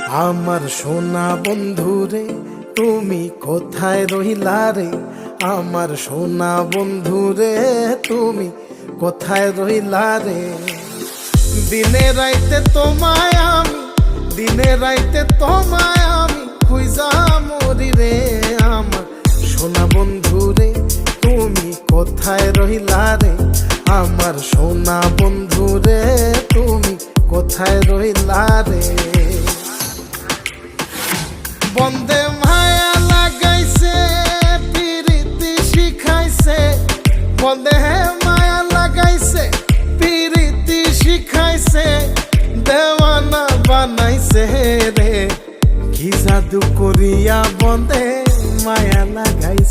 আমার সোনা বন্ধুরে তুমি কোথায় রইলা রে? আমার সোনা বন্ধুরে তুমি কোথায় রইলা রে? দিনে রাইতে তোমায় আমি, দিনে রাইতে তোমায় আমি খুঁজা মরি রে। আমার সোনা বন্ধুরে তুমি কোথায় রইলা রে? আমার সোনা বন্ধুরে তুমি কোথায় রইলা রে? বন্দে মায়া লাগাইছে পিরিতি শিখাইছে, বন্দে মায়া লাগাইছে পিরিতি শিখাইছে, দেওয়ানা বানাইছে রে। কি জাদু করিয়া বন্দে মায়া লাগাইছে।